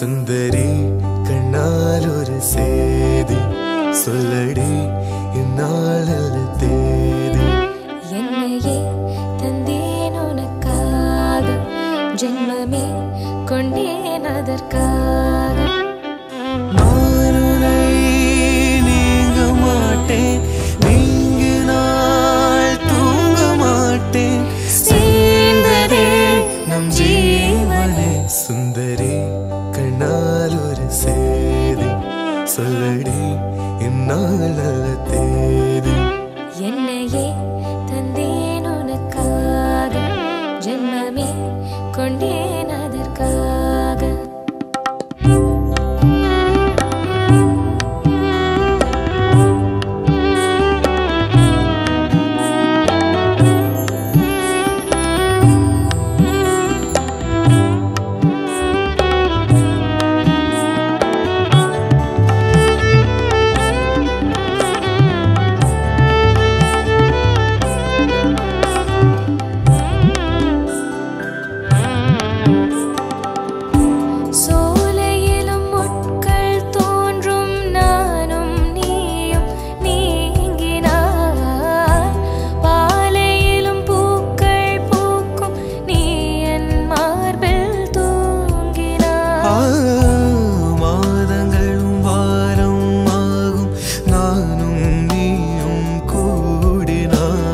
சுந்தரி கண்ணால் ஒரு சேதி சொல்லடி இந்நாள் அல்ல தேதி. என்னையே தந்தேன் உனக்காக, ஜென்மமே கொண்டேன் அதற்காக. நான் உன்னை நீங்க மாட்டேன், நீங்கினால் தூங்க மாட்டேன். சேர்ந்ததே நம் ஜீவனே. சுந்தரி கண்ணால் ஒரு சேதி சொல்லடி இந்நாள் அல்ல தேதி. என்னையே தந்தேன் உனக்காக, ஜென்மமே கொண்டேன் அதற்காக. மாதங்களும் வாரம் ஆகும், நானும் நீயும் கூடினான்.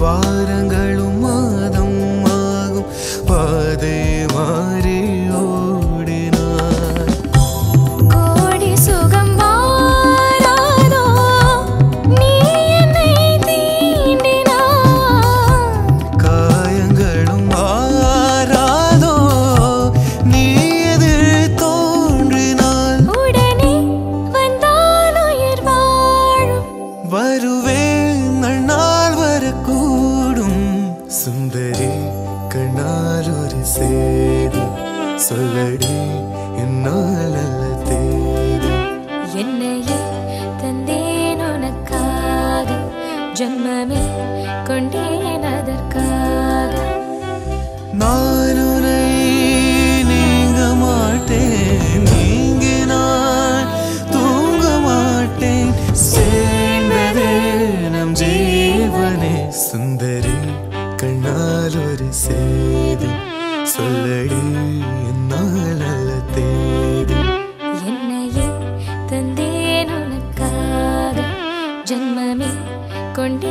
வாரங்களும் மாதம் ஆகும், பாதை மாறி ஓடினான். கோடி சுகம் வாராதோ நீ என்னை தீண்டினாய். காயங்களும் ஆறாதோ நீ எதிர் தோன்றினால். உடனே வந்தால் உயிர் வாழும். வருவேன் நன்னாள் வரக்கூடும். சுந்தரி கண்ணால் ஒரு சேதி சொல்லடி இந்நாள் அல்ல தேதி. என்னையே தந்தேன் உனக்காக, ஜென்மமே கொண்டேன் அதற்காக. நான் உன்னை நீங்க மாட்டேன், நீங்கினால் தூங்க மாட்டேன். சேர்ந்ததே நம் ஜீவனே. சுந்தரி கண்ணால் ஒரு சேதி சொல்லடி இந்நாள் அல்ல தேதி. என்னையே தந்தேன் உனக்காக, ஜென்மமே கொண்டேன்